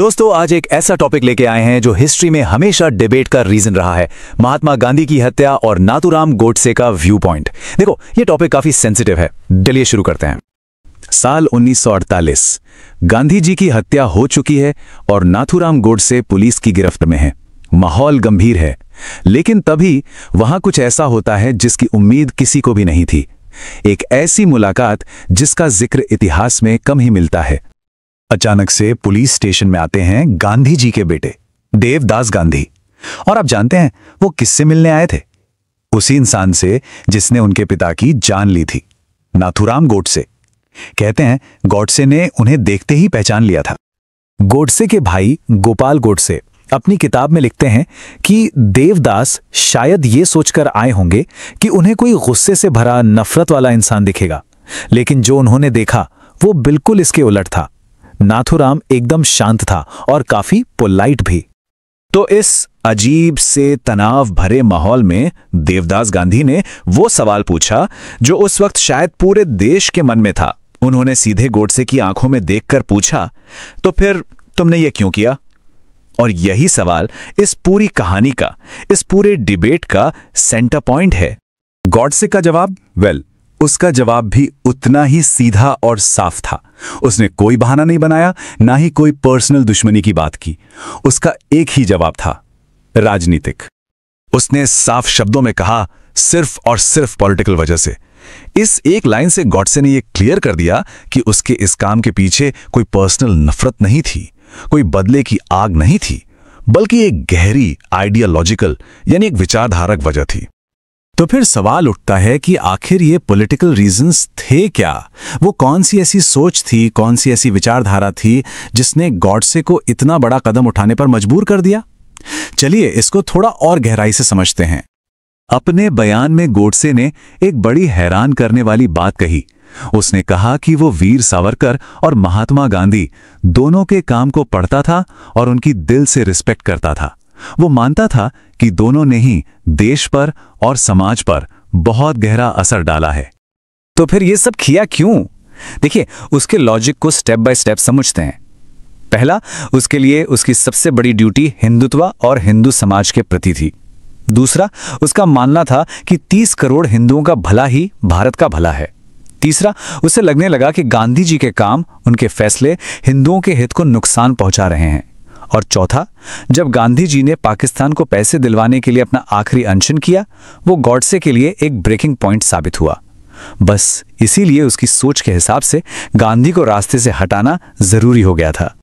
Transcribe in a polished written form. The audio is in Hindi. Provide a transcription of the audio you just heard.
दोस्तों, आज एक ऐसा टॉपिक लेके आए हैं जो हिस्ट्री में हमेशा डिबेट का रीजन रहा है, महात्मा गांधी की हत्या और नाथूराम गोडसे का व्यू पॉइंट। देखो, ये टॉपिक काफी सेंसिटिव है। चलिए शुरू करते हैं। साल 1948, गांधी जी की हत्या हो चुकी है और नाथूराम गोडसे पुलिस की गिरफ्त में है। माहौल गंभीर है, लेकिन तभी वहां कुछ ऐसा होता है जिसकी उम्मीद किसी को भी नहीं थी। एक ऐसी मुलाकात जिसका जिक्र इतिहास में कम ही मिलता है। अचानक से पुलिस स्टेशन में आते हैं गांधी जी के बेटे देवदास गांधी। और आप जानते हैं वो किससे मिलने आए थे? उसी इंसान से जिसने उनके पिता की जान ली थी, नाथूराम गोडसे। कहते हैं गोडसे ने उन्हें देखते ही पहचान लिया था। गोडसे के भाई गोपाल गोडसे अपनी किताब में लिखते हैं कि देवदास शायद ये सोचकर आए होंगे कि उन्हें कोई गुस्से से भरा नफरत वाला इंसान दिखेगा, लेकिन जो उन्होंने देखा वो बिल्कुल इसके उलट था। नाथूराम एकदम शांत था और काफी पोलाइट भी। तो इस अजीब से तनाव भरे माहौल में देवदास गांधी ने वो सवाल पूछा जो उस वक्त शायद पूरे देश के मन में था। उन्होंने सीधे गोडसे की आंखों में देखकर पूछा, तो फिर तुमने ये क्यों किया? और यही सवाल इस पूरी कहानी का, इस पूरे डिबेट का सेंटर पॉइंट है। गोडसे का जवाब, उसका जवाब भी उतना ही सीधा और साफ था। उसने कोई बहाना नहीं बनाया, ना ही कोई पर्सनल दुश्मनी की बात की। उसका एक ही जवाब था, राजनीतिक। उसने साफ शब्दों में कहा, सिर्फ और सिर्फ पॉलिटिकल वजह से। इस एक लाइन से गोडसे ने यह क्लियर कर दिया कि उसके इस काम के पीछे कोई पर्सनल नफरत नहीं थी, कोई बदले की आग नहीं थी, बल्कि एक गहरी आइडियोलॉजिकल यानी एक विचारधारक वजह थी। तो फिर सवाल उठता है कि आखिर ये पॉलिटिकल रीजंस थे क्या? वो कौन सी ऐसी सोच थी, कौन सी ऐसी विचारधारा थी जिसने गोडसे को इतना बड़ा कदम उठाने पर मजबूर कर दिया? चलिए इसको थोड़ा और गहराई से समझते हैं। अपने बयान में गोडसे ने एक बड़ी हैरान करने वाली बात कही। उसने कहा कि वो वीर सावरकर और महात्मा गांधी दोनों के काम को पढ़ता था और उनकी दिल से रिस्पेक्ट करता था। वो मानता था कि दोनों ने ही देश पर और समाज पर बहुत गहरा असर डाला है। तो फिर ये सब किया क्यों? देखिए, उसके लॉजिक को स्टेप बाय स्टेप समझते हैं। पहला, उसके लिए उसकी सबसे बड़ी ड्यूटी हिंदुत्व और हिंदू समाज के प्रति थी। दूसरा, उसका मानना था कि 30 करोड़ हिंदुओं का भला ही भारत का भला है। तीसरा, उसे लगने लगा कि गांधी जी के काम, उनके फैसले हिंदुओं के हित को नुकसान पहुंचा रहे हैं। और चौथा, जब गांधी जी ने पाकिस्तान को पैसे दिलवाने के लिए अपना आखिरी अनशन किया, वो गोडसे के लिए एक ब्रेकिंग पॉइंट साबित हुआ। बस इसीलिए उसकी सोच के हिसाब से गांधी को रास्ते से हटाना जरूरी हो गया था।